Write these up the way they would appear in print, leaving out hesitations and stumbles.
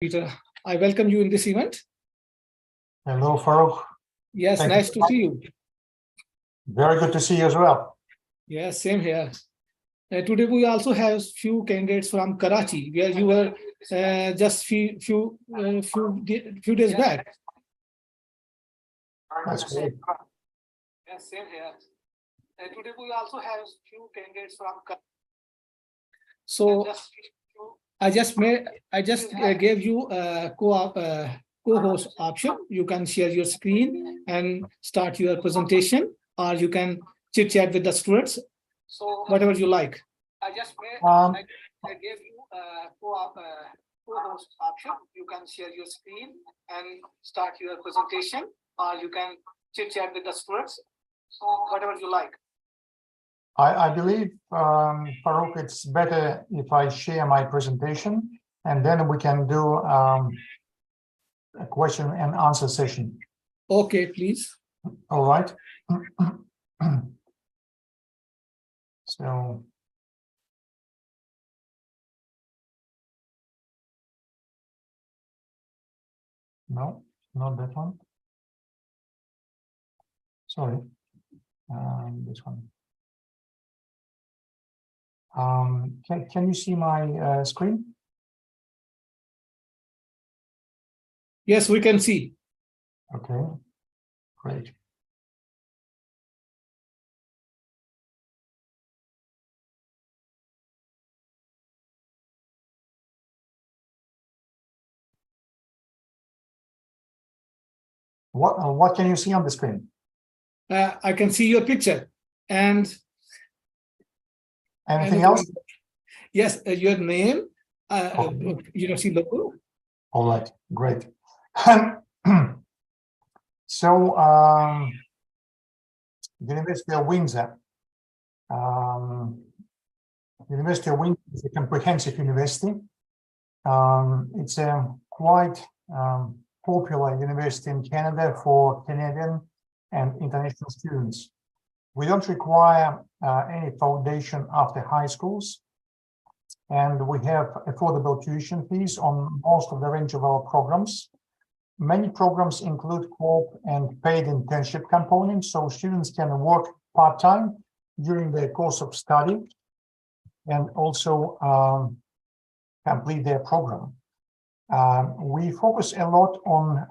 Peter, I welcome you in this event. Hello, Farouk. Yes, Thank nice you. to see you. Very good to see you as well. Yes, same here. Today we also have few candidates from Karachi, where you were just few days back. That's great. Yes, same here. Today we also have few candidates from Karachi. So I just gave you a co-host option. You can share your screen and start your presentation, or you can chit chat with the students. So whatever you like. I gave you a co-host option. You can share your screen and start your presentation, or you can chit chat with the students. So whatever you like. I believe, Farouk, it's better if I share my presentation and then we can do a question and answer session. Okay, please. All right. So. No, not that one. Sorry, this one. Can you see my screen? Yes, we can see. Okay, great. What can you see on the screen? I can see your picture and anything else? Yes, your name, university logo. All right, great. So, University of Windsor. University of Windsor is a comprehensive university. It's a quite popular university in Canada for Canadian and international students. We don't require any foundation after high schools, and we have affordable tuition fees on most of the range of our programs. Many programs include co-op and paid internship components, so students can work part-time during the course of study and also complete their program. We focus a lot on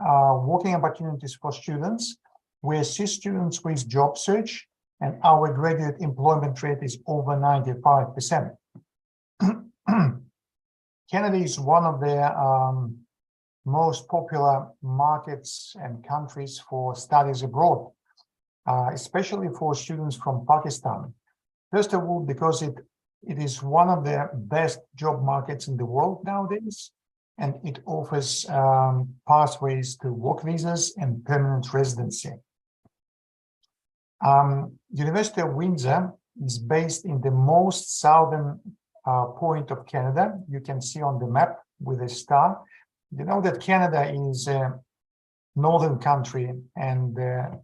working opportunities for students. We assist students with job search, and our graduate employment rate is over 95%. Canada is one of the most popular markets and countries for studies abroad, especially for students from Pakistan. First of all, because it is one of the best job markets in the world nowadays, and it offers pathways to work visas and permanent residency. University of Windsor is based in the most southern point of Canada. You can see on the map with a star. You know that Canada is a northern country, and the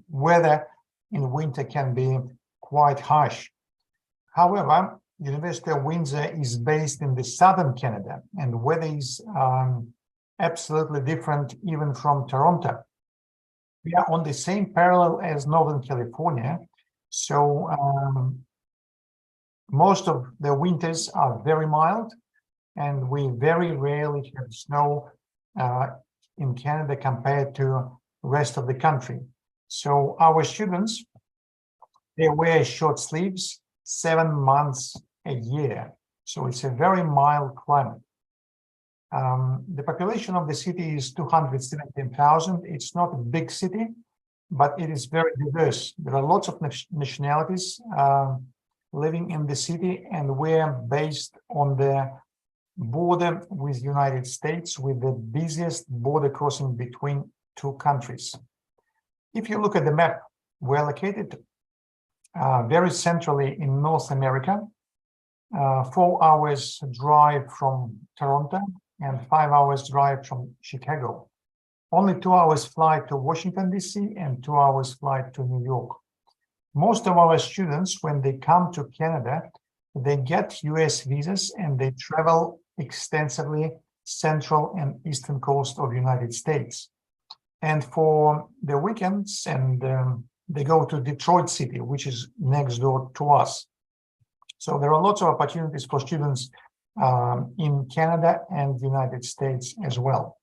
weather in winter can be quite harsh. However, University of Windsor is based in the southern Canada, and weather is absolutely different even from Toronto. We are on the same parallel as Northern California, so most of the winters are very mild, and we very rarely have snow in Canada compared to the rest of the country. So our students, they wear short sleeves 7 months a year. So it's a very mild climate. The population of the city is 217,000. It's not a big city, but it is very diverse. There are lots of nationalities living in the city, and we're based on the border with the United States, with the busiest border crossing between two countries. If you look at the map, we're located very centrally in North America, 4 hours drive from Toronto and 5 hours drive from Chicago. Only 2 hours flight to Washington, D.C. and 2 hours flight to New York. Most of our students, when they come to Canada, they get US visas and they travel extensively central and eastern coast of United States. And for the weekends, and they go to Detroit City, which is next door to us. So there are lots of opportunities for students in Canada and the United States as well.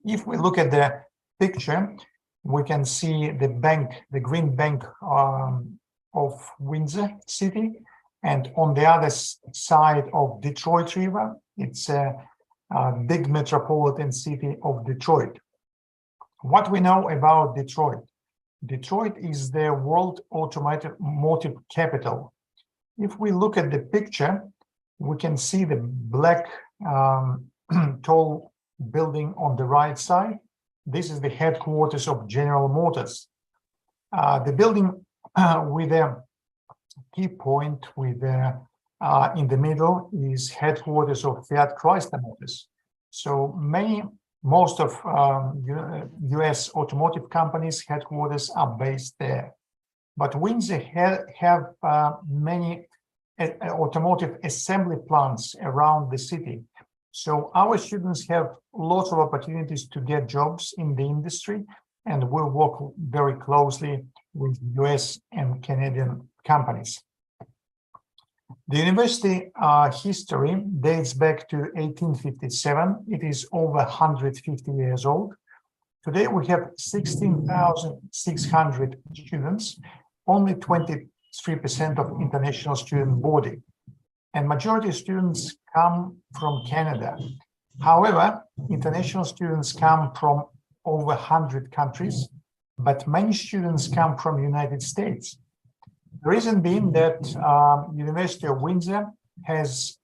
If we look at the picture, we can see the bank, the green bank of Windsor City, and on the other side of Detroit River, it's a big metropolitan city of Detroit. What we know about Detroit? Detroit is the world automotive capital. If we look at the picture, we can see the black tall building on the right side. This is the headquarters of General Motors. The building with a key point with in the middle is headquarters of Fiat Chrysler Motors. So most of US automotive companies' headquarters are based there. But Windsor have many automotive assembly plants around the city. So our students have lots of opportunities to get jobs in the industry, and we'll work very closely with US and Canadian companies. The university history dates back to 1857. It is over 150 years old. Today we have 16,600 students, only 23% of international student body, and majority of students come from Canada. However, international students come from over 100 countries, but many students come from the United States. The reason being that University of Windsor has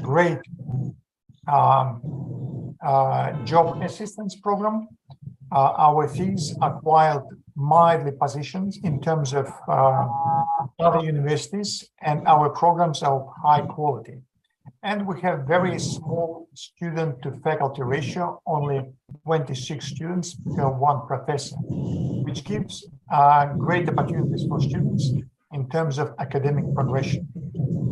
great job assistance program. Our fees are quite mildly positioned in terms of other universities, and our programs are of high quality. And we have very small student to faculty ratio, only 26 students per one professor, which gives great opportunities for students in terms of academic progression.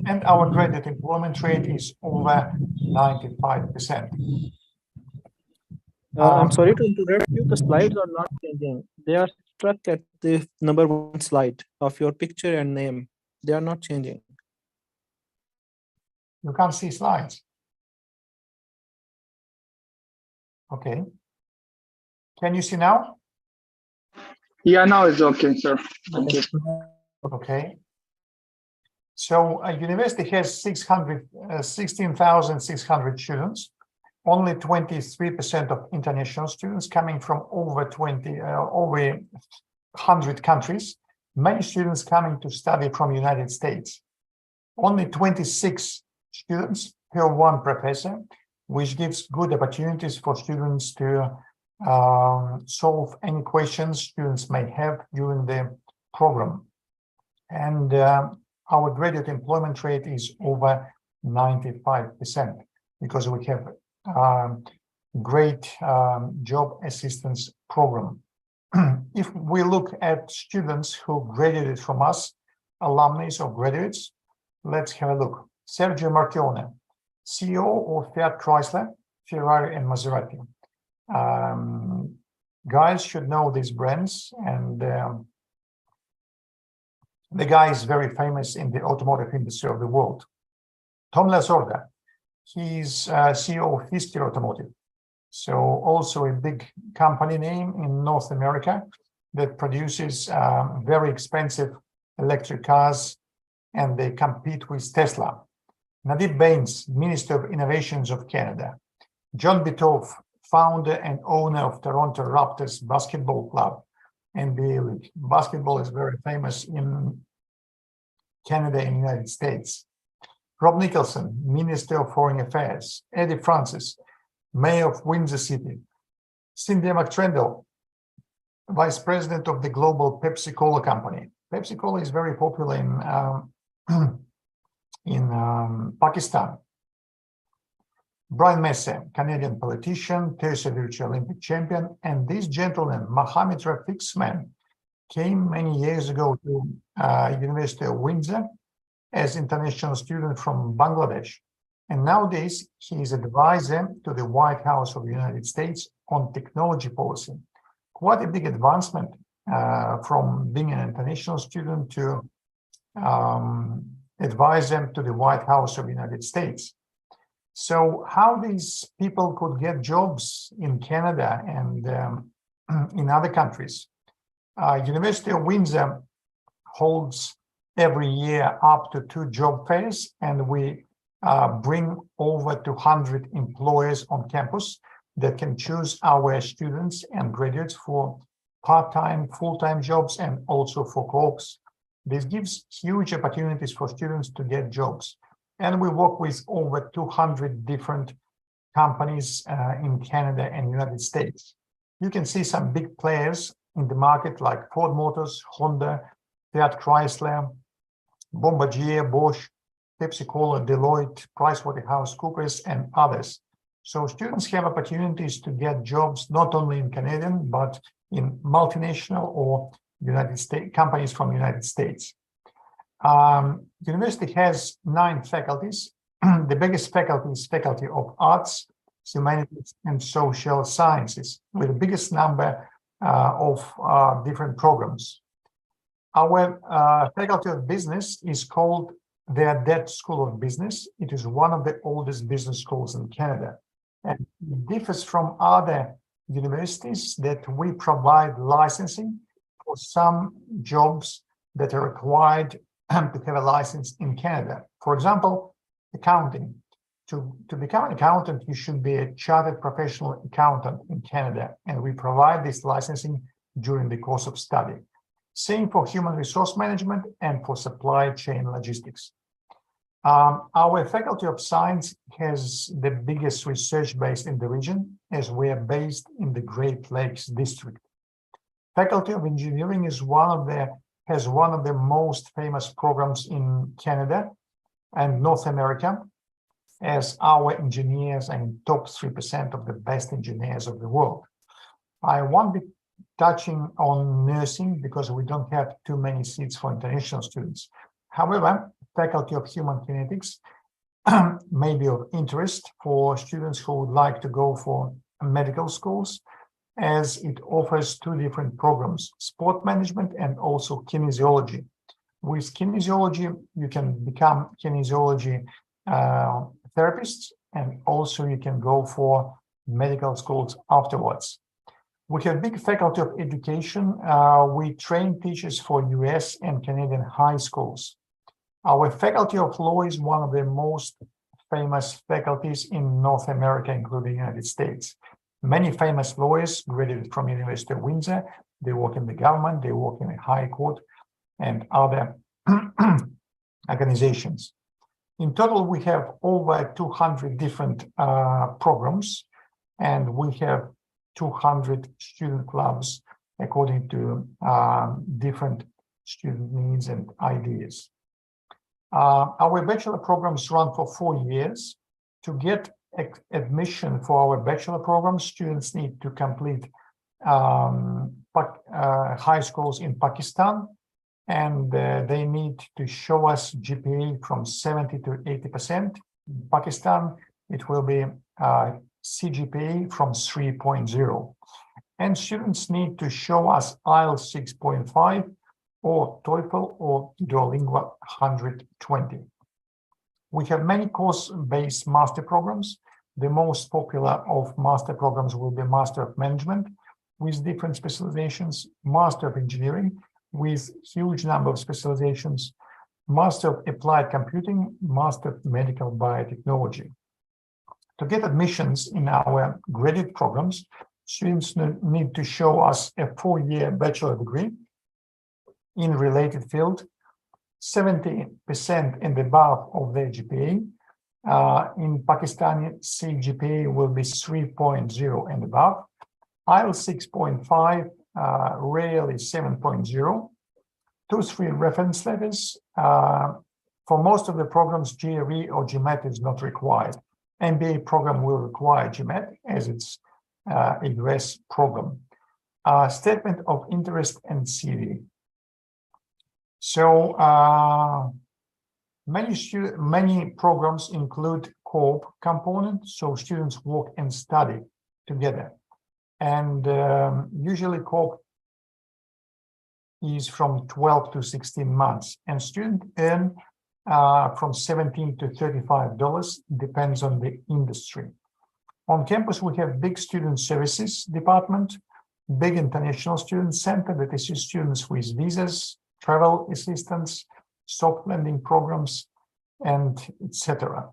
And our graduate employment rate is over 95%. I'm sorry to interrupt you. The slides are not changing. They are stuck at the number 1 slide of your picture and name. They are not changing. You can't see slides. Okay. Can you see now? Yeah, now it's okay, sir. Thank you. Okay. So a university has 16,600 students, only 23% of international students coming from over 100 countries, many students coming to study from United States. Only 26 students per one professor, which gives good opportunities for students to solve any questions students may have during the program. And our graduate employment rate is over 95% because we have great job assistance program. If we look at students who graduated from us, alumni or graduates, let's have a look. Sergio Marchione, CEO of Fiat Chrysler, Ferrari, and Maserati. Guys should know these brands, and the guy is very famous in the automotive industry of the world. Tom Lasorda, he's CEO of Fisker Automotive. So also a big company name in North America that produces very expensive electric cars, and they compete with Tesla. Nadeep Bains, Minister of Innovations of Canada. John Bitov, founder and owner of Toronto Raptors Basketball Club, NBA League. Basketball is very famous in Canada and United States. Rob Nicholson, Minister of Foreign Affairs. Eddie Francis, Mayor of Windsor City. Cynthia McTrendle, Vice President of the Global Pepsi Cola Company. Pepsi Cola is very popular in Pakistan. Brian Messer, Canadian politician, 30th Olympic champion, and this gentleman, Mohammed Rafiq's came many years ago to University of Windsor as international student from Bangladesh. And nowadays, he is advisor to the White House of the United States on technology policy. Quite a big advancement from being an international student to advisor to the White House of the United States. So how these people could get jobs in Canada and in other countries? University of Windsor holds every year up to 2 job fairs, and we bring over 200 employers on campus that can choose our students and graduates for part-time, full-time jobs, and also for co-ops. This gives huge opportunities for students to get jobs. And we work with over 200 different companies in Canada and United States. You can see some big players in the market like Ford Motors, Honda, Fiat Chrysler, Bombardier, Bosch, Pepsi-Cola, Deloitte, PricewaterhouseCoopers, and others. So students have opportunities to get jobs not only in Canadian, but in multinational or United States companies from United States. University has 9 faculties. The biggest faculty is Faculty of Arts, Humanities, and Social Sciences, with the biggest number of different programs. Our Faculty of Business is called the Adet School of Business. It is one of the oldest business schools in Canada, and it differs from other universities that we provide licensing for some jobs that are required to have a license in Canada. For example, accounting. To become an accountant, you should be a chartered professional accountant in Canada, and we provide this licensing during the course of study. Same for human resource management and for supply chain logistics. Our Faculty of Science has the biggest research base in the region, as we are based in the Great Lakes District. Faculty of Engineering is has one of the most famous programs in Canada and North America, as our engineers are in top 3% of the best engineers of the world. I won't be touching on nursing because we don't have too many seats for international students. However, Faculty of Human Kinetics may be of interest for students who would like to go for medical schools, as it offers 2 different programs, sport management and also kinesiology. With kinesiology, you can become kinesiology therapists, and also you can go for medical schools afterwards. We have big Faculty of Education. We train teachers for US and Canadian high schools. Our Faculty of Law is one of the most famous faculties in North America, including the United States. Many famous lawyers graduated from University of Windsor. They work in the government, they work in the High Court and other organizations. In total, we have over 200 different programs, and we have 200 student clubs according to different student needs and ideas. Our bachelor programs run for 4 years. To get admission for our bachelor programs, students need to complete high schools in Pakistan, and they need to show us GPA from 70 to 80%. In Pakistan, it will be CGPA from 3.0. And students need to show us IELTS 6.5 or TOEFL or Duolingo 120. We have many course-based master programs. The most popular of master programs will be Master of Management with different specializations, Master of Engineering with huge number of specializations, Master of Applied Computing, Master of Medical Biotechnology. To get admissions in our graduate programs, students need to show us a 4-year bachelor degree in related field, 70% and above of their GPA. In Pakistani, CGPA will be 3.0 and above. IELTS 6.5, rarely 7.0. 2-3 reference letters. For most of the programs, GRE or GMAT is not required. MBA program will require GMAT as it's a US program. Statement of interest and CV. So Many programs include co-op component, so students work and study together. And usually co-op is from 12 to 16 months, and students earn from $17 to $35, depends on the industry. On campus, we have big student services department, big international student center that assists students with visas, travel assistance, soft landing programs, and etc.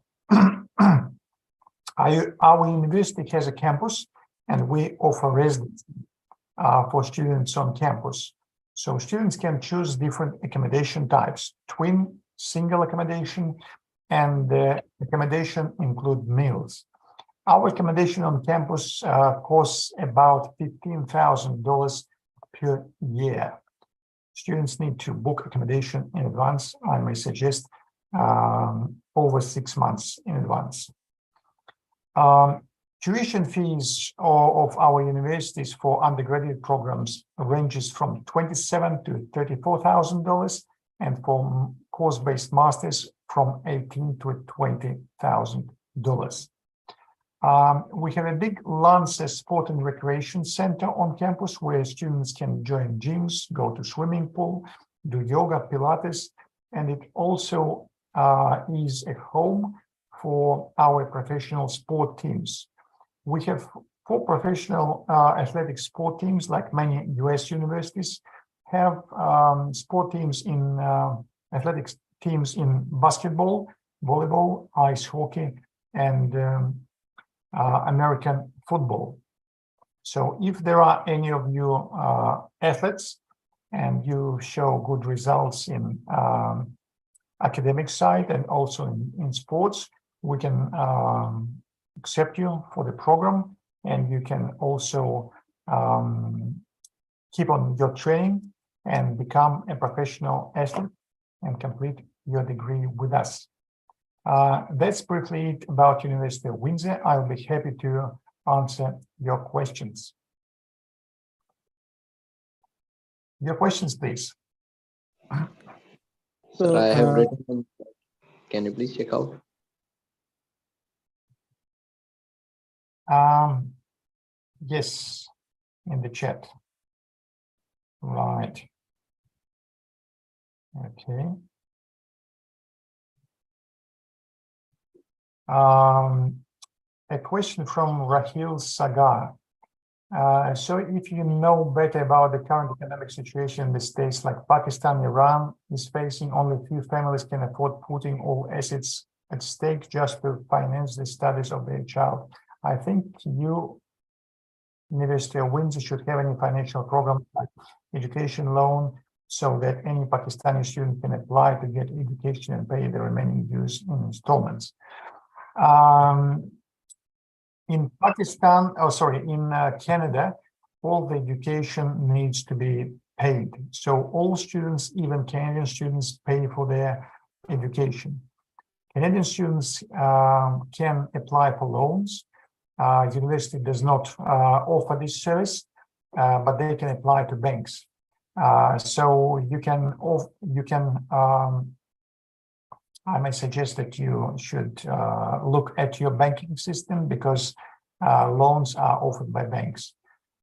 Our university has a campus, and we offer residency for students on campus. So students can choose different accommodation types: twin, single accommodation, and accommodation include meals. Our accommodation on campus costs about $15,000 per year. Students need to book accommodation in advance. I may suggest over 6 months in advance. Tuition fees of our universities for undergraduate programs ranges from $27,000 to $34,000, and for course-based masters from $18,000 to $20,000. We have a big Lance Sport and Recreation Center on campus where students can join gyms, go to swimming pool, do yoga, Pilates, and it also is a home for our professional sport teams. We have 4 professional athletic sport teams, like many US universities have sport teams in athletics teams in basketball, volleyball, ice hockey, and American football. So if there are any of you athletes and you show good results in academic side and also in sports, we can accept you for the program, and you can also keep on your training and become a professional athlete and complete your degree with us. That's briefly it about University of Windsor. I'll be happy to answer your questions. Your questions, please. So I have written. Can you please check out? Yes, in the chat. Right. Okay. A question from Rahil Sagar. So if you know better about the current economic situation in the states like Pakistan, Iran is facing, only few families can afford putting all assets at stake just to finance the studies of their child. I think University of Windsor should have any financial program like education loan, so that any Pakistani student can apply to get education and pay the remaining dues in installments. In Pakistan, in Canada, all the education needs to be paid. So all students, even Canadian students, pay for their education. Canadian students can apply for loans. University does not offer this service, but they can apply to banks. So you can I may suggest that you should look at your banking system, because loans are offered by banks.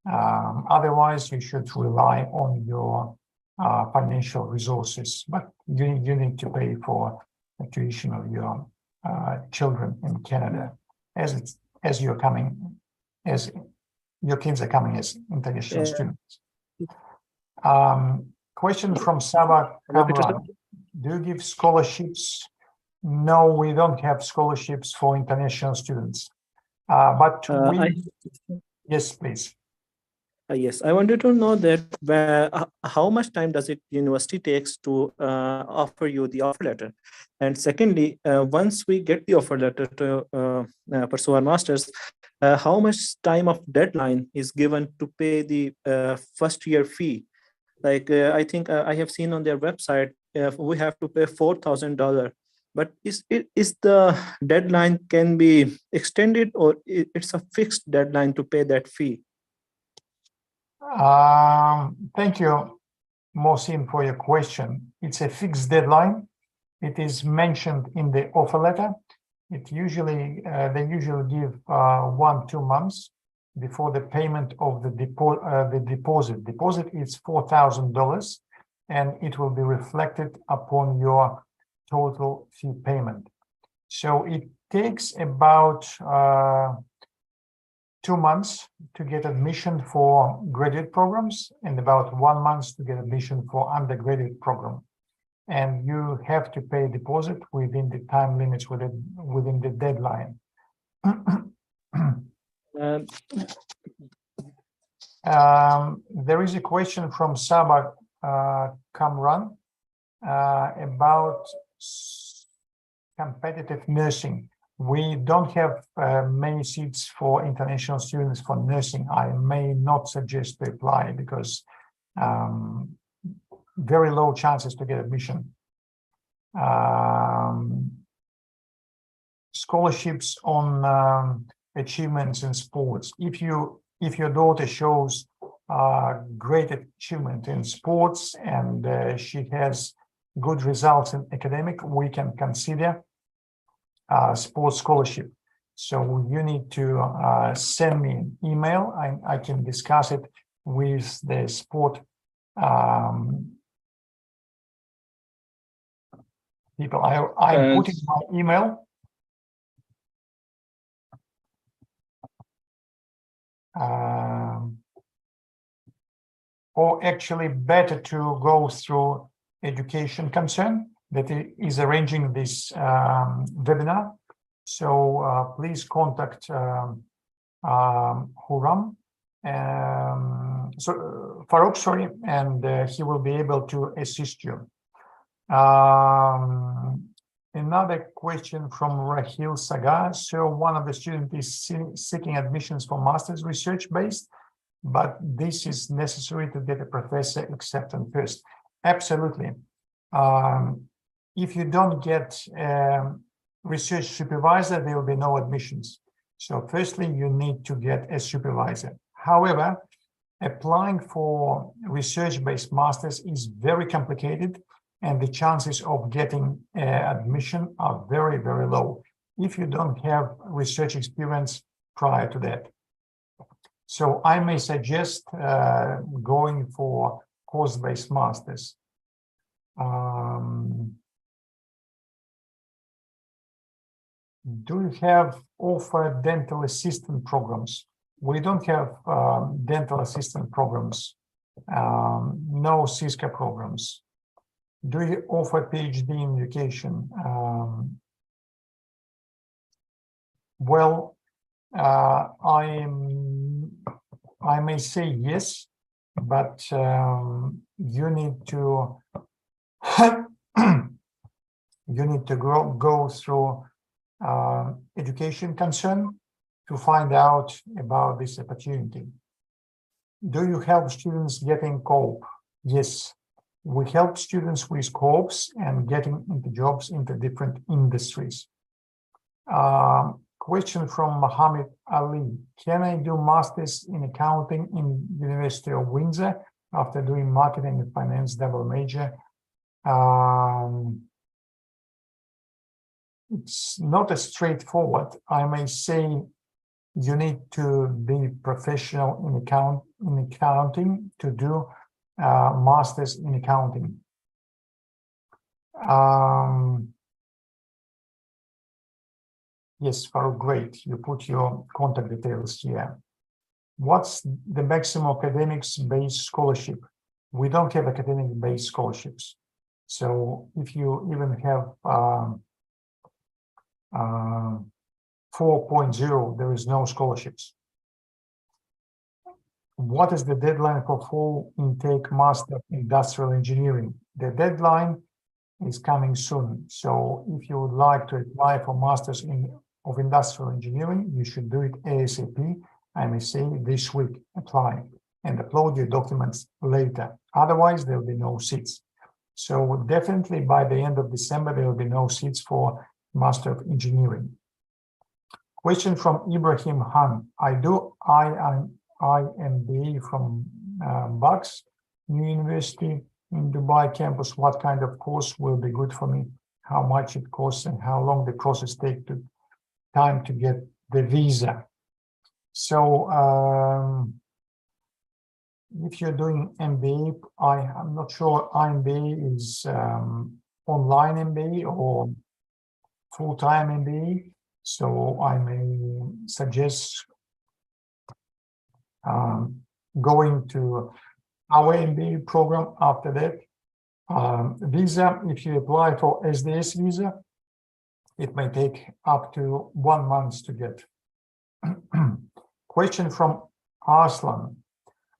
Otherwise, you should rely on your financial resources, but you need to pay for the tuition of your children in Canada, as your kids are coming as international students. Question from Saba Kamran. Do you give scholarships? No, we don't have scholarships for international students. But yes, please. Yes, I wanted to know that how much time does it university takes to offer you the offer letter? And secondly, once we get the offer letter to pursue our masters, how much time of deadline is given to pay the first year fee? Like I think I have seen on their website, we have to pay $4,000. But is the deadline can be extended, or it's a fixed deadline to pay that fee? Thank you, Mohsin, for your question. It's a fixed deadline, It is mentioned in the offer letter. It usually, they usually give 1-2 months before the payment of the deposit. Deposit is $4,000 and it will be reflected upon your total fee payment. So it takes about 2 months to get admission for graduate programs and about 1 month to get admission for undergraduate program. And you have to pay deposit within the time limits, within the deadline. There is a question from Sabah Kamran about competitive nursing. We don't have many seats for international students for nursing. I may not suggest to apply because very low chances to get admission. Scholarships on achievements in sports. If your daughter shows great achievement in sports and she has good results in academic, we can consider sports scholarship. So you need to send me an email. I can discuss it with the sport people. I'm putting my email. Or actually better to go through education concern that is arranging this webinar. So please contact Huram, Farouk, sorry, and he will be able to assist you. Another question from Rahil Saga. So one of the students is seeking admissions for master's research based, but this is necessary to get a professor acceptance first. Absolutely. If you don't get research supervisor, there will be no admissions. So firstly, you need to get a supervisor. However, applying for research-based masters is very complicated and the chances of getting admission are very, very low if you don't have research experience prior to that. So I may suggest going for course-based masters. Do you have offer dental assistant programs? We don't have dental assistant programs, no CISCA programs. Do you offer PhD in education? Well, I may say yes, but you need to go through education concern to find out about this opportunity. Do you help students getting COPE? Yes, we help students with COPEs and getting into jobs into different industries. Question from Mohammed Ali. Can I do masters in accounting in University of Windsor after doing marketing and finance double major? It's not as straightforward. I may say you need to be professional in accounting to do masters in accounting. Yes, Farouk, great. You put your contact details here. What's the maximum academics-based scholarship? We don't have academic-based scholarships. So if you even have 4.0, there is no scholarships. What is the deadline for full intake master industrial engineering? The deadline is coming soon. So if you would like to apply for masters of industrial engineering, you should do it ASAP. I may say this week, apply and upload your documents later. Otherwise, there will be no seats. So definitely by the end of December, there will be no seats for Master of Engineering. Question from Ibrahim Han. I do IMBA from Bucks New University in Dubai campus. What kind of course will be good for me? how much it costs and how long the process takes time to get the visa. So if you're doing MBA, I'm not sure MBA is online MBA or full-time MBA. So I may suggest going to our MBA program after that. Visa, if you apply for SDS visa, it may take up to 1 month to get. Question from Arslan.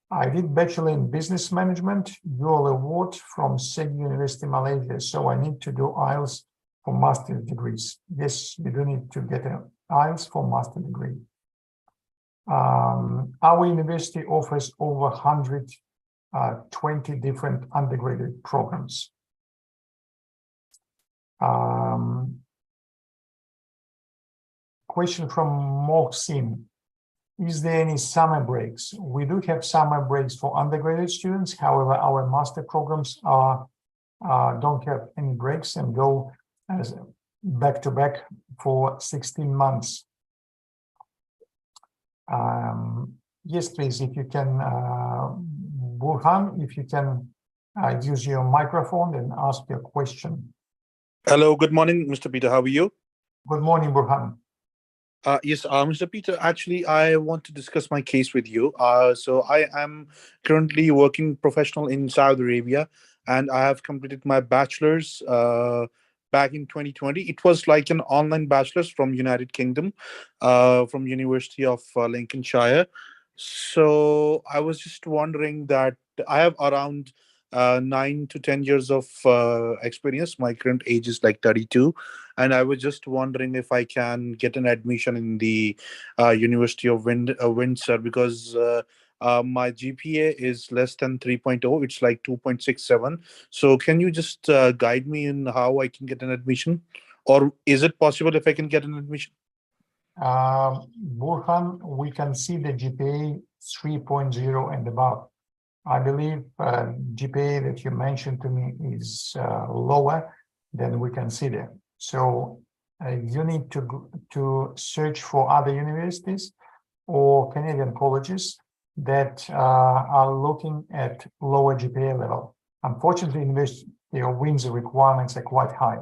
I did Bachelor in Business Management, dual award from SEG University, Malaysia. So I need to do IELTS for master's degrees. Yes, you do need to get an IELTS for master degree. Our university offers over 120 different undergraduate programs. Question from Mohsin. Is there any summer breaks? We do have summer breaks for undergraduate students. However, our master programs don't have any breaks and go as back to back for 16 months. Yes, please, if you can, Burhan, if you can use your microphone and ask your question. Hello, good morning, Mr. Peter. How are you? Good morning, Burhan. Yes, Mr. Peter, actually, I want to discuss my case with you. So I am currently working professional in Saudi Arabia, and I have completed my bachelor's back in 2020. It was like an online bachelor's from United Kingdom, from University of Lincolnshire. So I was just wondering that I have around 9 to 10 years of experience. My current age is like 32. And I was just wondering if I can get an admission in the University of Windsor, because my GPA is less than 3.0. It's like 2.67. So can you just guide me in how I can get an admission? Or is it possible if I can get an admission? Burhan, we can see the GPA 3.0 and above. I believe GPA that you mentioned to me is lower than we consider. So you need to search for other universities or Canadian colleges that are looking at lower GPA level. Unfortunately, University of Windsor requirements are quite high.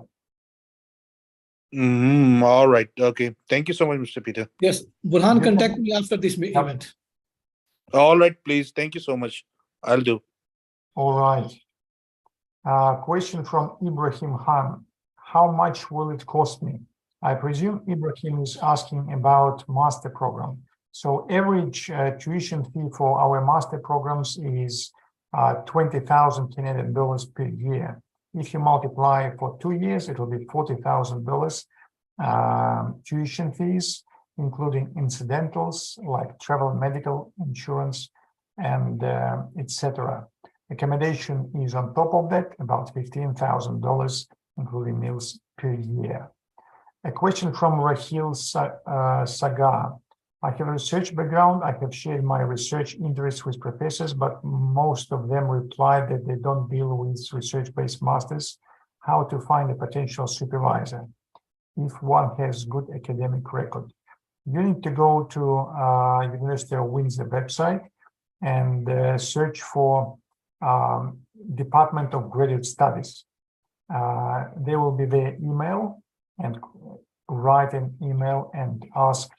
All right. Okay. Thank you so much, Mr. Peter. Yes, Burhan, contact me after this event. All right, please. Thank you so much. I'll do. All right. Question from Ibrahim Khan. How much will it cost me? I presume Ibrahim is asking about master program. So average tuition fee for our master programs is 20,000 Canadian dollars per year. If you multiply for 2 years, it will be $40,000 tuition fees, including incidentals like travel, medical insurance, and etc. Accommodation is on top of that, about $15,000, including meals per year. A question from Rahil Sagar. I have a research background. I have shared my research interests with professors, but most of them replied that they don't deal with research-based masters. How to find a potential supervisor if one has good academic record? You need to go to University of Windsor website and search for Department of Graduate Studies. There will be their email, and write an email and ask,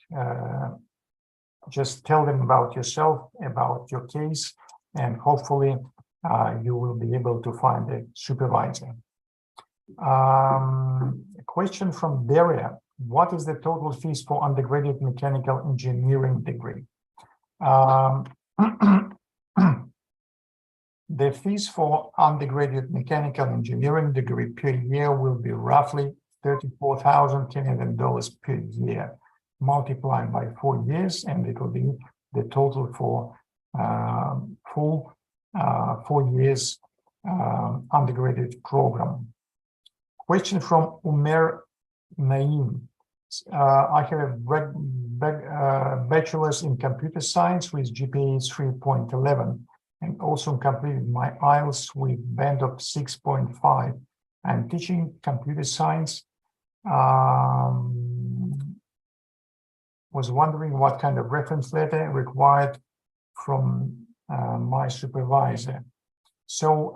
just tell them about yourself, about your case, and hopefully you will be able to find a supervisor. A question from Daria. What is the total fees for undergraduate mechanical engineering degree? The fees for undergraduate mechanical engineering degree per year will be roughly 34,000 Canadian dollars per year, multiplied by 4 years, and it will be the total for full 4 years undergraduate program. Question from Umer Naim. I have a bachelor's in computer science with GPA 3.11 and also completed my IELTS with band of 6.5. I'm teaching computer science. Was wondering what kind of reference letter required from my supervisor. So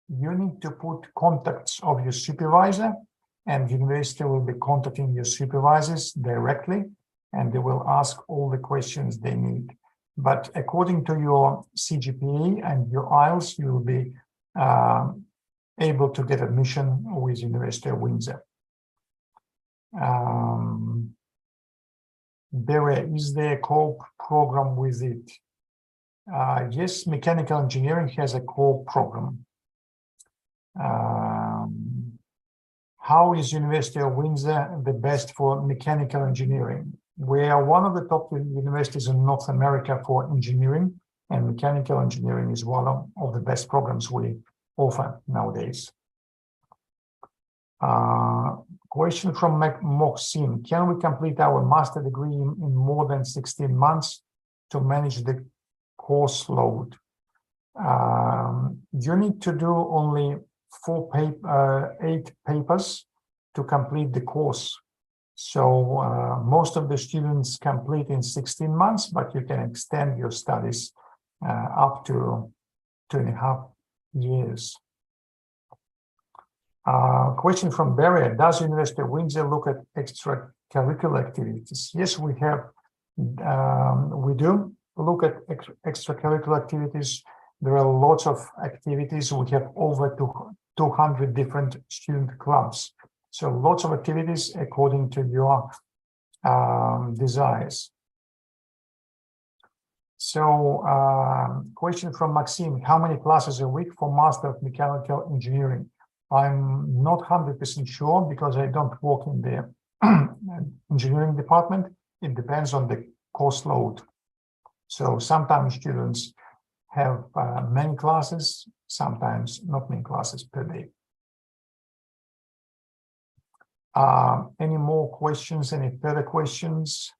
you need to put contacts of your supervisor, and university will be contacting your supervisors directly, and they will ask all the questions they need. But according to your CGPA and your IELTS, you will be able to get admission with University of Windsor. Is there a core program with it? Yes, mechanical engineering has a core program. How is University of Windsor the best for mechanical engineering? We are one of the top universities in North America for engineering, and mechanical engineering is one of the best programs we offer nowadays. Question from Mohsin: can we complete our master degree in more than 16 months to manage the course load? You need to do only 8 papers to complete the course. So most of the students complete in 16 months, but you can extend your studies up to 2.5 years. Question from Barry: does University of Windsor look at extracurricular activities? Yes, we have. We do look at extracurricular activities. There are lots of activities. We have over 200 different student clubs. So lots of activities according to your desires. So question from Maxime: how many classes a week for Master of Mechanical Engineering? I'm not 100% sure because I don't work in the engineering department. It depends on the course load. So sometimes students have many classes, sometimes not many classes per day. Any more questions? Any further questions?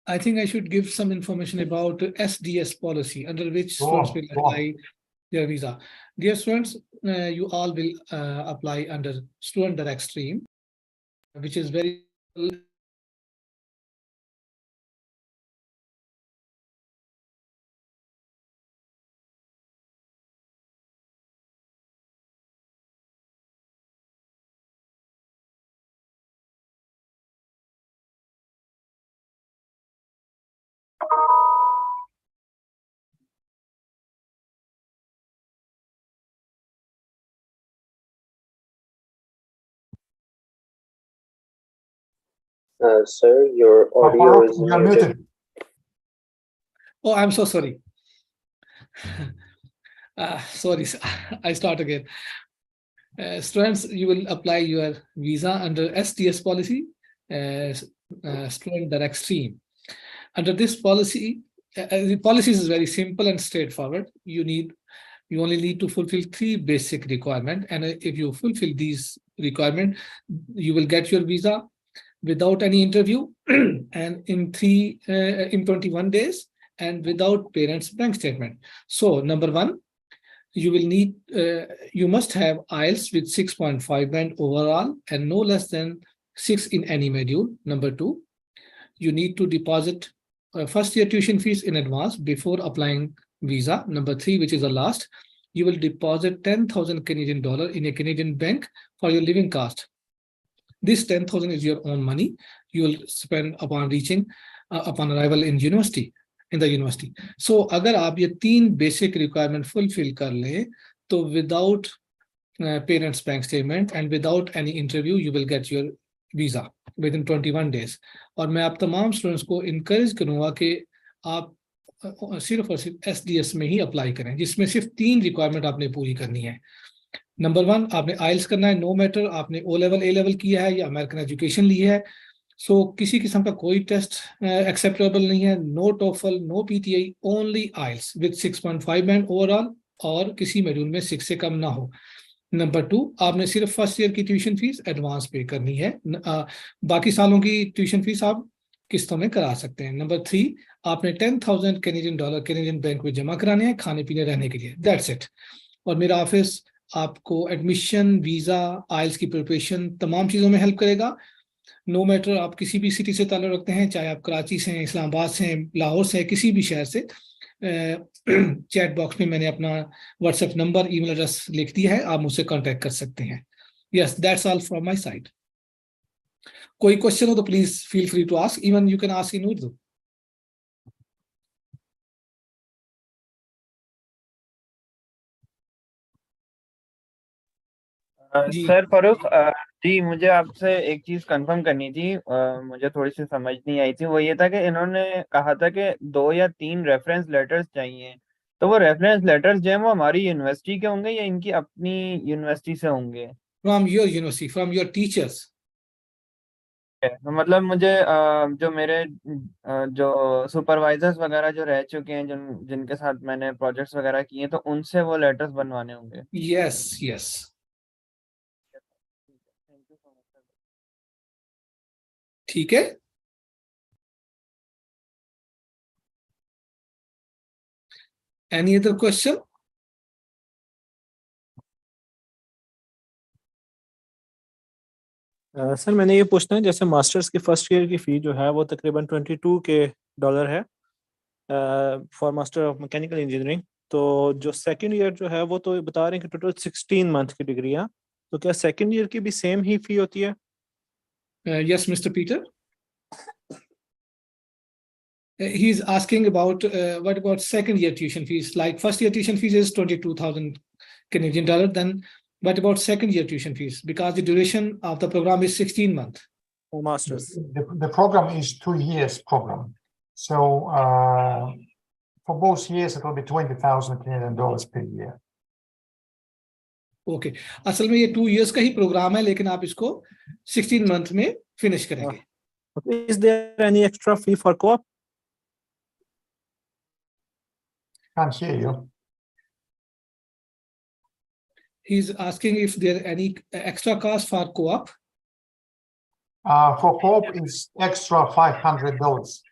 I think I should give some information about SDS policy under which students will apply their visa. Dear students, you all will apply under student direct stream, which is very Sir, your audio is You're muted. muted. Oh, I'm so sorry. Sorry, I start again. Students, you will apply your visa under SDS policy, student direct stream. Under this policy, the policy is very simple and straightforward. You only need to fulfill 3 basic requirements, and if you fulfill these requirements, you will get your visa without any interview and in 21 days and without parents' bank statement. So number 1, you will need you must have IELTS with 6.5 band overall and no less than 6 in any module. Number 2, you need to deposit first year tuition fees in advance before applying visa. Number 3, which is the last, you will deposit 10,000 Canadian dollar in a Canadian bank for your living cost. This 10,000 is your own money you will spend upon arrival in the university. So अगर आप ये 3 basic requirement fulfill कर लें, तो without parents' bank statement and without any interview, you will get your visa within 21 days. और मैं आप तमाम students को encourage करूँगा कि आप सिर्फ और सिर्फ SDS में ही अप्लाई करें, जिसमें सिर्फ 3 रिक्वायरमेंट आपने पूरी करनी है. नंबर 1, आपने आइल्स करना है, नो मैटर आपने O लेवल A लेवल किया है या अमेरिकन एजुकेशन ली है. सो किसी किस्म का कोई टेस्ट एक्सेप्टेबल नहीं है, no TOEFL, no PTI, only IELTS with 6.5 band overall और किसी मॉड्यूल में 6 से कम ना हो. नंबर 2, आपने सिर्फ फर्स्ट ईयर की ट्यूशन फीस एडवांस पे करनी है, बाकी सालों की ट्यूशन फीस आप किस्तों में करा सकते हैं। नंबर 3, आपने $10,000 कैनेडियन बैंक में जमा कराने हैं खाने पीने रहने के लिए, दैट्स इट। और मेरा ऑफिस आपको एडमिशन, वीजा, आइल्स की प्रिपरेशन, तमाम चीज़ों में हेल्प करेगा। नो मैटर आप किसी भी सिटी से ताल्लुक़ रखते हैं, चाहे आप कराची से हैं, इस्लामाबाद से हैं, लाहौर से हैं, किसी भी शहर से, चैट बॉक्स में मैंने अपना व्हाट्सएप नंबर, ईमेल एड्रेस लिख दिया है, आप मुझसे कांटेक्ट कर सकते हैं। Yes, that's all from my side. कोई क्वेश्चन हो तो please feel free to ask, even you can ask in Urdu. जी सर फारूक, जी मुझे आपसे एक चीज कंफर्म करनी थी। मुझे थोड़ी सी समझ नहीं आई थी। वो ये था कि इन्होंने कहा था कि 2 या 3 रेफरेंस लेटर्स चाहिए। तो वो रेफरेंस लेटर्स जो हैं वो हमारी यूनिवर्सिटी के होंगे या इनकी अपनी यूनिवर्सिटी से होंगे? From your university, from your teachers. तो मतलब मुझे जो मेरे जो सुपरवाइजर्स वगैरह जो रह चुके हैं, जिनके साथ मैंने प्रोजेक्ट्स वगैरह किए हैं, तो उनसे वो लेटर्स बनवाने होंगे। Yes yes, thank you so much. ठीक है। Any other question? सर मैंने ये पूछना है, जैसे मास्टर्स की फर्स्ट ईयर की फ़ी जो है वो तकरीबन $22K है for master of mechanical engineering. तो जो सेकंड ईयर जो है वो तो बता रहे हैं कि टोटल 16 मंथ की डिग्री है। तो क्या सेकंड ईयर की भी सेम ही फ़ी होती है? Yes mister Peter, he is asking about what about second year tuition fees? Like first year tuition fees is 22,000 Canadian dollar. Then what about second year tuition fees? Because the duration of the program is 16 months. For masters. The program is 2 years program. So for both years, it will be 20,000 Canadian dollars per year. Okay. असल में ये 2 years का ही programme है, लेकिन आप इसको 16 month में finish करेंगे। Okay. Is there any extra fee for co-op? Can't hear you. He's asking if there any extra cost for co-op. For co-op is extra $500.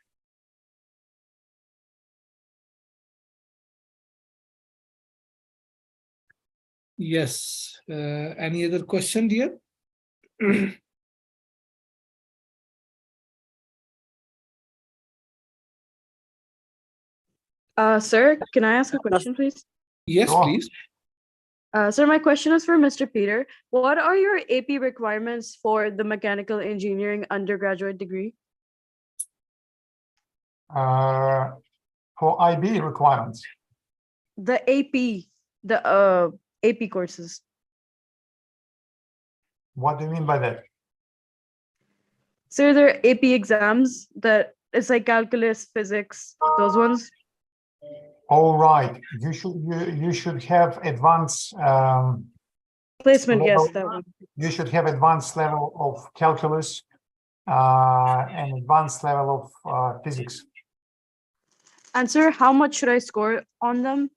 Yes. Any other question, dear? Sir, can I ask a question, please? Yes, Sure. please. Sir, my question is for Mr. Peter. What are your AP requirements for the mechanical engineering undergraduate degree? For IB requirements, The AP courses. what do you mean by that? Sir, there are AP exams that it's like calculus, physics, those ones. All right, you should have advanced Placement, yes, level, that one. you should have advanced level of calculus and advanced level of physics. And sir, how much should I score on them?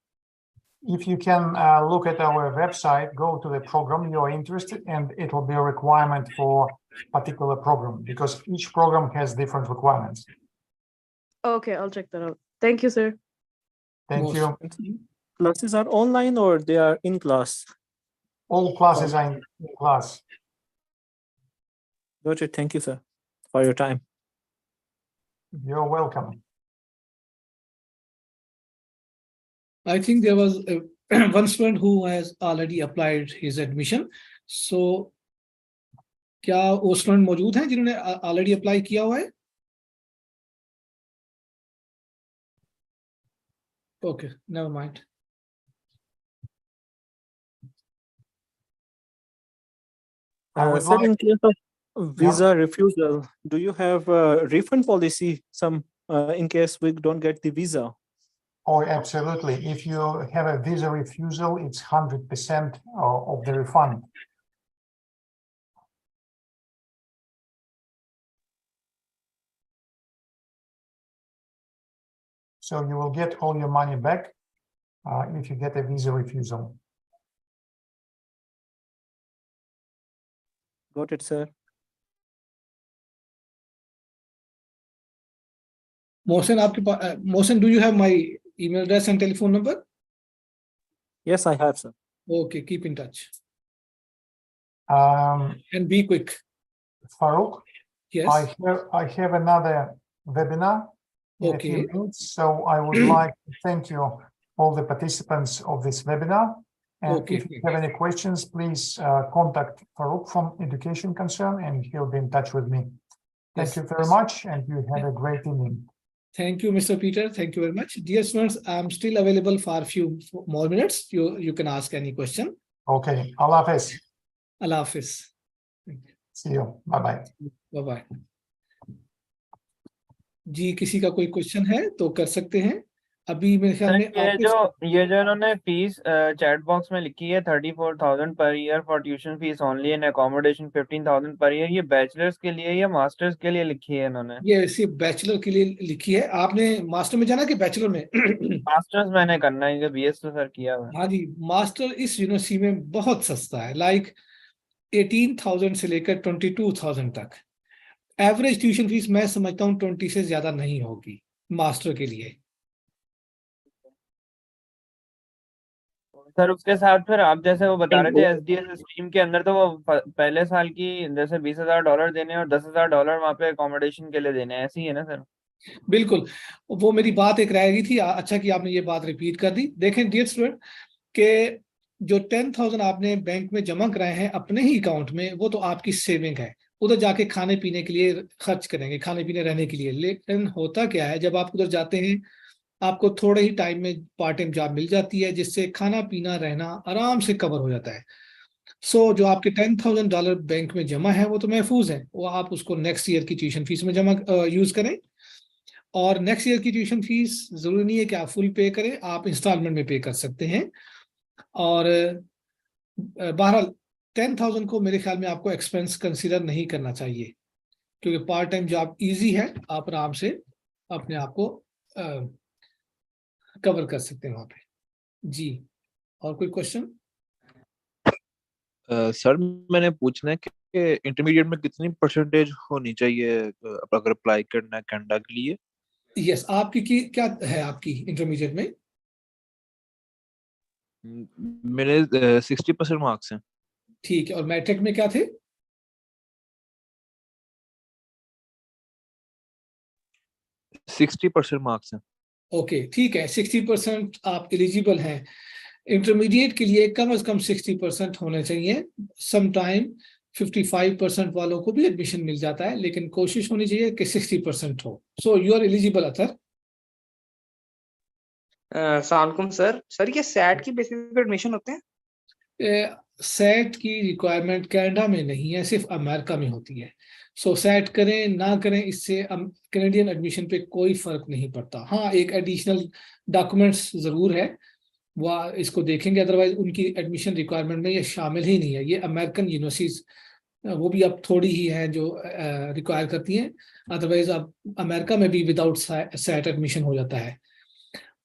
If you can look at our website, go to the program you're interested, and it will be a requirement for particular program because each program has different requirements. Okay, I'll check that out. Thank you, sir. Thank you. Classes are online or they are in class? All classes are in class. Got it. Thank you, sir, for your time. You're welcome. I think there was one student who has already applied his admission. So, क्या वो student मौजूद हैं जिन्होंने already apply किया हुआ है? Okay, never mind. Sir, in case of visa refusal, do you have a refund policy in case we don't get the visa? Oh, absolutely. If you have a visa refusal, it's 100% of the refund. So you will get all your money back if you get a visa refusal. Got it, sir. Mohsin आपके पास Mohsin, do you have my email address and telephone number? Yes, I have, sir. Okay, keep in touch Um, and be quick. Farouk, Yes. I have another webinar in a few Okay. minutes, so I would like to thank you, all the participants of this webinar. And Okay. if you have any questions, please contact Farouk from Education Concern, and he'll be in touch with me. Thank Yes. you very much, and you have a great evening. Thank you, Mr. Peter. Thank you very much. Dear students, I'm still available for a few more minutes. You can ask any question. Okay, Allah Hafiz. Allah Hafiz. See you. Bye bye. Bye bye. जी, किसी का कोई question है तो कर सकते हैं। अभी मेरे ख्याल सर में ये जो इन्होंने फीस चैट बॉक्स में लिखी है 34,000 per year for tuition fees only and accommodation 15,000 per year, ये बैचलर्स के लिए या मास्टर्स के लिए लिखी है इन्होंने? ये सिर्फ बैचलर के लिए लिखी है। आपने मास्टर में जाना कि बैचलर में? मास्टर्स मैंने करना है, बीएस तो सर किया हुआ है। हाँ जी, मास्टर इस यूनिवर्सिटी में बहुत सस्ता है, लाइक 18,000 से लेकर 22,000 तक। एवरेज ट्यूशन फीस मैं समझता हूँ 20 से ज्यादा नहीं होगी मास्टर के लिए। सर उसके साथ फिर आप जैसे वो बता रहे थे एसडीएस स्कीम के अंदर तो वो पहले साल की जैसे $20,000 देने और $10,000 वहाँ पे अकोमोडेशन के लिए देने, ऐसी है ना सर? बिल्कुल, वो मेरी बात एक रह गई थी। अच्छा कि आपने ये बात रिपीट कर दी। देखें डियर स्टूडेंट के जो 10,000 आपने बैंक में जमा कराए हैं अपने ही अकाउंट में, वो तो आपकी सेविंग है, उधर जाके खाने पीने के लिए खर्च करेंगे, खाने पीने रहने के लिए। लेकिन होता क्या है, जब आप उधर जाते हैं आपको थोड़े ही टाइम में पार्ट टाइम जॉब मिल जाती है, जिससे खाना पीना रहना आराम से कवर हो जाता है। सो जो आपके $10,000 बैंक में जमा है वो तो महफूज है, वो आप उसको नेक्स्ट ईयर की ट्यूशन फीस में जमा यूज करें। और नेक्स्ट ईयर की ट्यूशन फीस जरूरी नहीं है कि आप फुल पे करें, आप इंस्टॉलमेंट में पे कर सकते हैं। और बहरहाल 10,000 को मेरे ख्याल में आपको एक्सपेंस कंसीडर नहीं करना चाहिए, क्योंकि पार्ट टाइम जॉब इजी है, आप आराम से अपने आप को कवर कर सकते हैं वहां पे। जी, और कोई क्वेश्चन? सर मैंने पूछना है कि इंटरमीडिएट में कितनी परसेंटेज होनी चाहिए अगर अप्लाई करना है कनाडा के लिए? यस, आपकी क्या है आपकी इंटरमीडिएट में? मेरे 60% मार्क्स हैं। ठीक है, और मैट्रिक में क्या थे? 60% मार्क्स हैं। ओके, ठीक है, 60% आप एलिजिबल हैं। इंटरमीडिएट के लिए कम से कम 60% होने चाहिए। सम टाइम 55% वालों को भी एडमिशन मिल जाता है, लेकिन कोशिश होनी चाहिए कि 60% हो। सो यू आर एलिजिबल अतर। सलामकुम सर ये सैट की बेसिस पे एडमिशन होते हैं? सेट की रिक्वायरमेंट कनाडा में नहीं है, सिर्फ अमेरिका में होती है। सो सेट करें ना करें, इससे कैनेडियन एडमिशन पे कोई फर्क नहीं पड़ता। हाँ, एक एडिशनल डॉक्यूमेंट्स जरूर है, वह इसको देखेंगे, अदरवाइज उनकी एडमिशन रिक्वायरमेंट में ये शामिल ही नहीं है। ये अमेरिकन यूनिवर्सिटीज वो भी अब थोड़ी ही हैं जो रिक्वायर करती हैं, अदरवाइज अब अमेरिका में भी विदाउट सेट एडमिशन हो जाता है।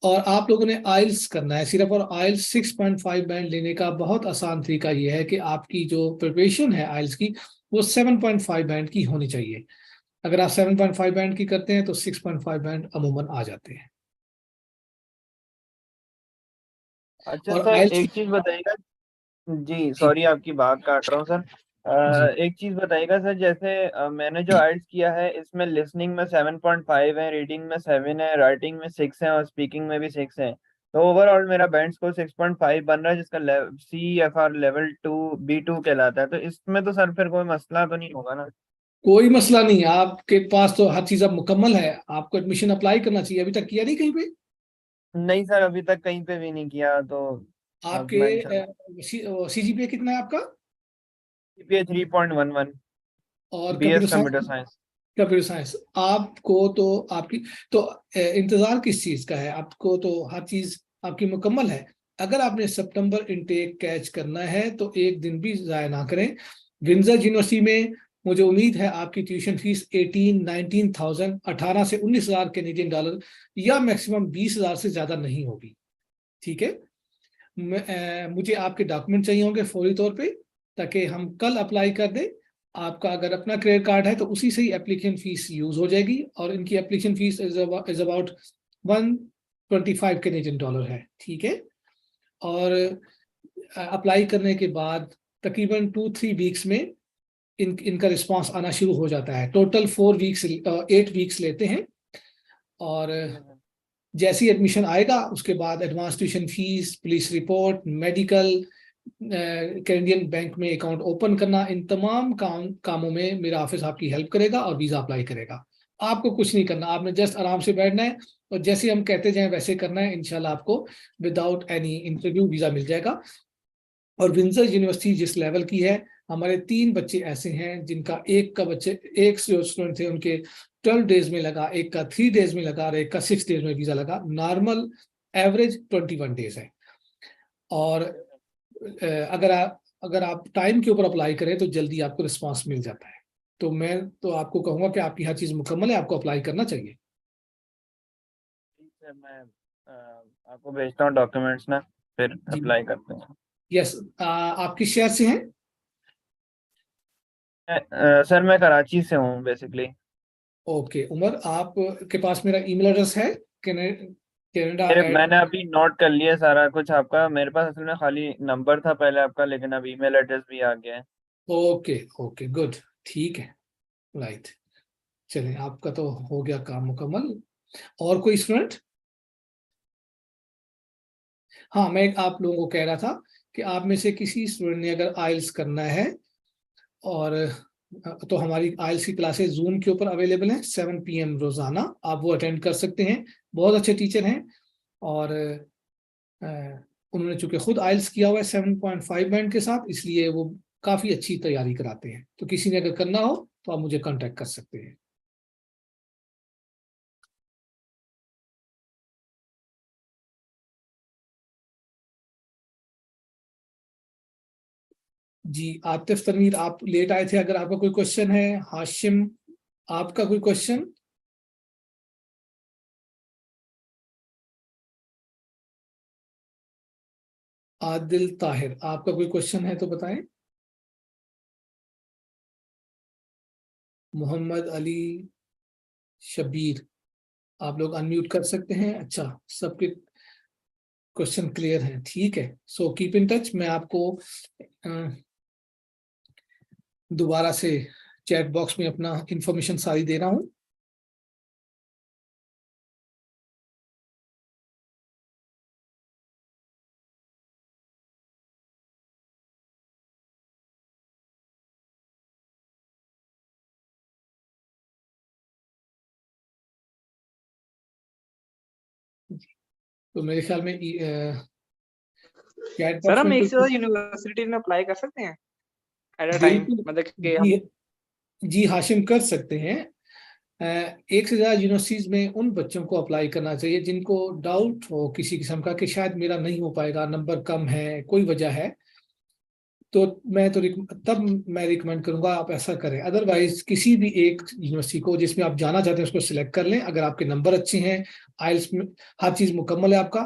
और आप लोगों ने आइल्स करना है सिर्फ, और आइल्स 6.5 बैंड लेने का बहुत आसान तरीका ये है कि आपकी जो प्रिपरेशन है आइल्स की वो 7.5 बैंड की होनी चाहिए। अगर आप 7.5 बैंड की करते हैं तो 6.5 बैंड अमूमन आ जाते हैं। अच्छा और सर आइल्स एक चीज बताइएगा, जी सॉरी आपकी बात काट रहा हूँ सर। एक चीज बताइएगा सर, जैसे मैंने जो आइल्स किया है इसमें लिसनिंग में 7.5 है, रीडिंग में 7 है, राइटिंग में 6 है और स्पीकिंग में भी 6 है। तो ओवरऑल मेरा बैंड स्कोर 6.5 बन रहा है, जिसका CFR लेवल 2 B2 कहलाता है। तो इसमें तो सर फिर कोई मसला तो नहीं होगा ना? कोई मसला नहीं है, आपके पास तो हर चीज अब मुकम्मल है, आपको एडमिशन अप्लाई करना चाहिए। अभी तक किया नहीं कहीं पे? नहीं सर अभी तक कहीं पे भी नहीं किया, तो अब मैं आपके CGPA कितना है आपका? CPA 3.11, और BS computer computer science? Science. Computer science आपको तो आपकी तो इंतजार किस चीज का है? आपको तो हर चीज आपकी मुकम्मल है। अगर आपने सितंबर इनटेक कैच करना है तो एक दिन भी जाया ना करें। विंजर यूनिवर्सिटी में मुझे उम्मीद है आपकी ट्यूशन फीस 19,000 18 से 19,000 कैनेडियन डॉलर या मैक्सिमम 20,000 से ज्यादा नहीं होगी। ठीक है, मुझे आपके डॉक्यूमेंट चाहिए होंगे फौरी तौर पे, ताकि हम कल अप्लाई कर दें आपका अगर अपना क्रेडिट कार्ड है तो उसी से ही एप्लीकेशन फीस यूज हो जाएगी, और इनकी एप्लीकेशन फीस इज अबाउट $125 है, ठीक है। और अप्लाई करने के बाद तकरीबन 2-3 वीक्स में इनका रिस्पांस आना शुरू हो जाता है। टोटल 8 वीक्स लेते हैं, और जैसे ही एडमिशन आएगा उसके बाद advance tuition fees, police report, medical, Canadian bank में अकाउंट ओपन करना, इन तमाम कामों में मेरा ऑफिस आपकी हेल्प करेगा और वीजा अप्लाई करेगा। आपको कुछ नहीं करना, आपने जस्ट आराम से बैठना है और जैसे हम कहते जाएं वैसे करना है। इंशाल्लाह आपको विदाउट एनी इंटरव्यू वीजा मिल जाएगा। और विंजर यूनिवर्सिटी जिस लेवल की है, हमारे 3 बच्चे ऐसे हैं जिनका एक स्टूडेंट थे उनके 12 डेज में लगा, एक का 3 डेज में लगा और एक का 6 डेज में वीजा लगा। नॉर्मल एवरेज 21 डेज है। और अगर आप टाइम के ऊपर अप्लाई करें तो जल्दी आपको रिस्पांस मिल जाता है। तो मैं तो आपको कहूंगा कि आपकी हर चीज मुकम्मल है, आपको अप्लाई करना चाहिए। ठीक है, मैं आपको भेजता हूँ डॉक्यूमेंट्स ना, फिर जी अप्लाई करते हैं। यस। आप किस शहर से हैं? सर मैं कराची से हूँ बेसिकली। ओके उमर, आप के पास मेरा ईमेल एड्रेस है, कनाडा मेरे मैंने अभी नोट कर लिया सारा कुछ आपका। मेरे पास असल में खाली नंबर था पहले आपका, लेकिन अब ईमेल एड्रेस भी आ गया है। ओके ओके गुड, ठीक है, राइट। चलिए, आपका तो हो गया काम मुकम्मल। और कोई स्टूडेंट? हाँ, मैं आप लोगों को कह रहा था कि आप में से किसी स्टूडेंट ने अगर आइल्स करना है, और तो हमारी आइल्स की क्लासेस जूम के ऊपर अवेलेबल हैं 7 PM रोजाना, आप वो अटेंड कर सकते हैं। बहुत अच्छे टीचर हैं, और उन्होंने चूंकि खुद आइल्स किया हुआ है 7.5 बैंड के साथ, इसलिए वो काफी अच्छी तैयारी कराते हैं। तो किसी ने अगर करना हो तो आप मुझे कांटेक्ट कर सकते हैं। जी आतिफ तनवीर, आप लेट आए थे, अगर आपका कोई क्वेश्चन है। हाशिम, आपका कोई क्वेश्चन? आदिल ताहिर, आपका कोई क्वेश्चन है तो बताएं। मोहम्मद अली शबीर, आप लोग अनम्यूट कर सकते हैं। अच्छा, सबके क्वेश्चन क्लियर हैं, ठीक है। So keep in touch. मैं आपको दोबारा से चैट बॉक्स में अपना इंफॉर्मेशन सारी दे रहा हूं। तो मेरे ख्याल में चैट सर बॉक्स हम में एक कोई से ज्यादा यूनिवर्सिटी में अप्लाई कर सकते हैं एट अ टाइम, बिल्कुल मतलब कि हम जी हाशिम, कर सकते हैं। एक से ज्यादा यूनिवर्सिटीज में उन बच्चों को अप्लाई करना चाहिए जिनको डाउट हो किसी किस्म का कि शायद मेरा नहीं हो पाएगा, नंबर कम है, कोई वजह है। तो तब मैं रिकमेंड करूंगा आप ऐसा करें। अदरवाइज किसी भी एक यूनिवर्सिटी को जिसमें आप जाना चाहते हैं उसको सिलेक्ट कर लें, अगर आपके नंबर अच्छे हैं, आइल्स में हर चीज मुकम्मल है आपका।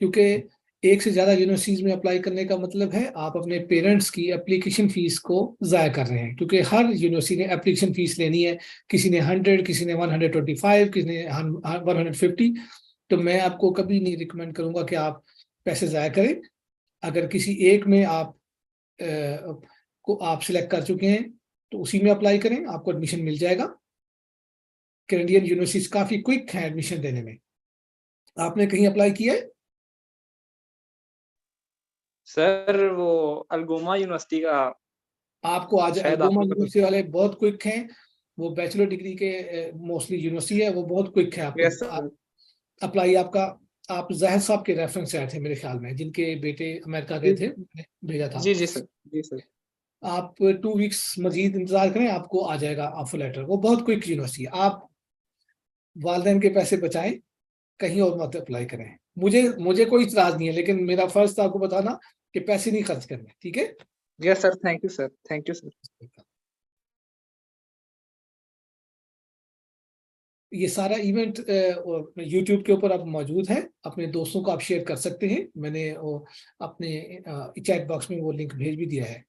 क्योंकि एक से ज्यादा यूनिवर्सिटीज में अप्लाई करने का मतलब है आप अपने पेरेंट्स की एप्लीकेशन फीस को जाया कर रहे हैं, क्योंकि हर यूनिवर्सिटी ने एप्लीकेशन फीस लेनी है। किसी ने 100, किसी ने 125, किसी ने 150। तो मैं आपको कभी नहीं रिकमेंड करूंगा कि आप पैसे जाया करें। अगर किसी एक में को आप सिलेक्ट कर चुके हैं तो उसी में अप्लाई करें, आपको एडमिशन मिल जाएगा। कैनेडियन यूनिवर्सिटीज काफी क्विक है एडमिशन देने में। आपने कहीं अप्लाई किया है? सर वो अल्गोमा यूनिवर्सिटी का आपको आज शायद अल्गोमा आपको यूनिवर्सिटी वाले बहुत क्विक हैं। वो बैचलर डिग्री के मोस्टली यूनिवर्सिटी है, वो बहुत क्विक है। यस आपको सर। अप्लाई आपका, आप जाहिर साहब के रेफरेंस से आए थे मेरे ख्याल में, जिनके बेटे अमेरिका गए थे, मैंने भेजा था। जी जी सर, जी सर। आप 2 वीक्स मजीद इंतजार करें, आपको आ जाएगा ऑफर लेटर। वो बहुत क्विक यूनिवर्सिटी है। आप वालदेन के पैसे बचाएं, कहीं और मत अप्लाई करें। मुझे कोई इतराज नहीं है, लेकिन मेरा फर्ज था आपको बताना कि पैसे नहीं खर्च करने, ठीक है। Yes sir, thank you sir, thank you sir. ये सारा इवेंट यूट्यूब के ऊपर अब मौजूद है, अपने दोस्तों को आप शेयर कर सकते हैं। मैंने अपने चैट बॉक्स में वो लिंक भेज भी दिया है।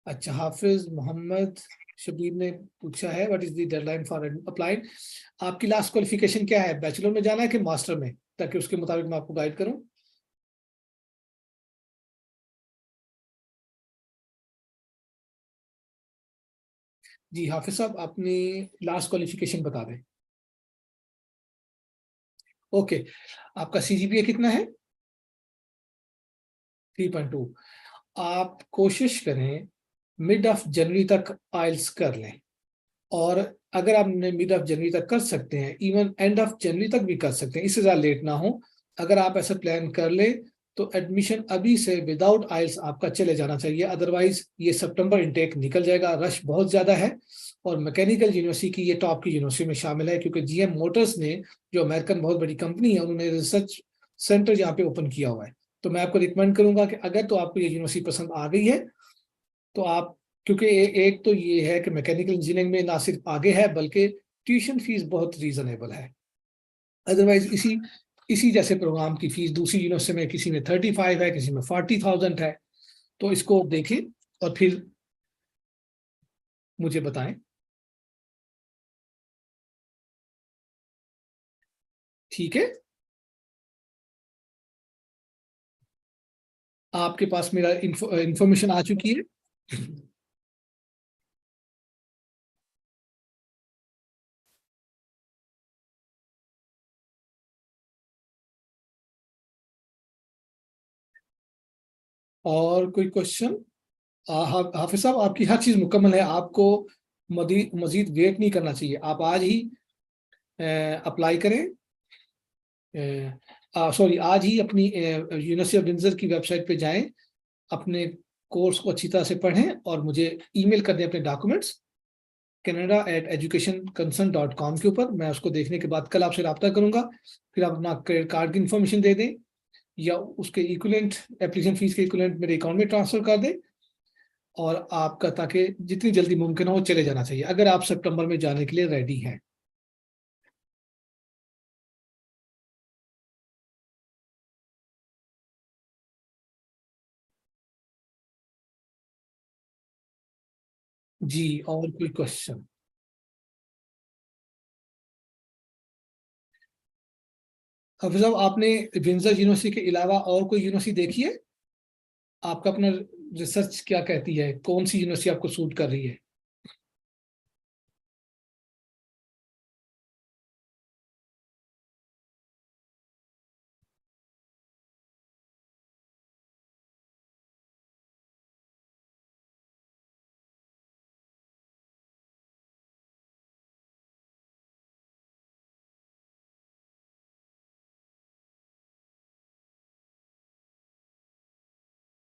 अच्छा, हाफिज मोहम्मद शबीर ने पूछा है what is the deadline for applied. आपकी लास्ट क्वालिफिकेशन क्या है, बैचलर में जाना है कि मास्टर में, ताकि उसके मुताबिक मैं आपको गाइड करूं। जी हाफिज साहब, अपनी लास्ट क्वालिफिकेशन बता दें। ओके, आपका सीजीपीए कितना है? 3.2। आप कोशिश करें मिड ऑफ जनवरी तक आइल्स कर लें, और अगर आप मिड ऑफ जनवरी तक कर सकते हैं, इवन एंड ऑफ जनवरी तक भी कर सकते हैं, इससे ज़्यादा लेट ना हो। अगर आप ऐसा प्लान कर ले तो एडमिशन अभी से विदाउट आइल्स आपका चले जाना चाहिए, अदरवाइज ये सितंबर इनटेक निकल जाएगा, रश बहुत ज़्यादा है। और मैकेनिकल यूनिवर्सिटी की ये टॉप की यूनिवर्सिटी में शामिल है, क्योंकि जीएम मोटर्स ने, जो अमेरिकन बहुत बड़ी कंपनी है, उन्होंने रिसर्च सेंटर यहाँ पे ओपन किया हुआ है। तो मैं आपको रिकमेंड करूंगा कि अगर तो आपको ये यूनिवर्सिटी पसंद आ गई है तो आप, क्योंकि एक तो ये है कि मैकेनिकल इंजीनियरिंग में ना सिर्फ आगे है बल्कि ट्यूशन फीस बहुत रीजनेबल है। अदरवाइज इसी जैसे प्रोग्राम की फीस दूसरी यूनिवर्सिटी में, किसी में 35 है, किसी में 40,000 है। तो इसको देखें और फिर मुझे बताएं। ठीक है, आपके पास मेरा इंफॉर्मेशन आ चुकी है। और कोई क्वेश्चन? हाफिज साहब, आपकी हर चीज मुकम्मल है, आपको मजीद वेट नहीं करना चाहिए, आप आज ही अप्लाई करें। सॉरी, आज ही अपनी यूनिवर्सिटी ऑफ विंडसर की वेबसाइट पे जाएं, अपने कोर्स को अच्छी तरह से पढ़ें और मुझे ईमेल कर दें अपने डॉक्यूमेंट्स canada@educationconcern.com के ऊपर। मैं उसको देखने के बाद कल आपसे रब्ता करूंगा, फिर आप अपना क्रेडिट कार्ड की इंफॉर्मेशन दे दें या उसके इक्विवेलेंट, एप्लीकेशन फीस के इक्विवेलेंट मेरे अकाउंट में ट्रांसफर कर दें, और आपका, ताकि जितनी जल्दी मुमकिन हो वो चले जाना चाहिए, अगर आप सितंबर में जाने के लिए रेडी हैं। जी, और कोई क्वेश्चन? हाफिज साहब, आपने विंडसर यूनिवर्सिटी के अलावा और कोई यूनिवर्सिटी देखी है? आपका अपना रिसर्च क्या कहती है, कौन सी यूनिवर्सिटी आपको सूट कर रही है?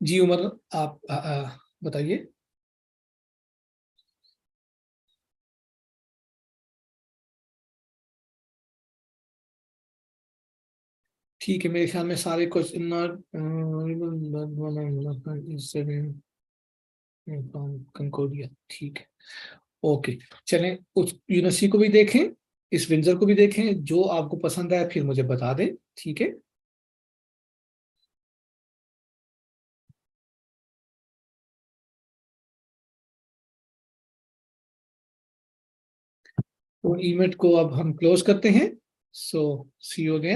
जी उमर, आप बताइए। ठीक है, मेरे ख्याल में सारे क्वेश्चन कंकोडिया, ठीक है। ओके, चलें उस यूनिवर्सिटी को भी देखें, इस विंडसर को भी देखें, जो आपको पसंद आए फिर मुझे बता दें। ठीक है, तो इवेंट को अब हम क्लोज करते हैं। सो सी यू अगेन।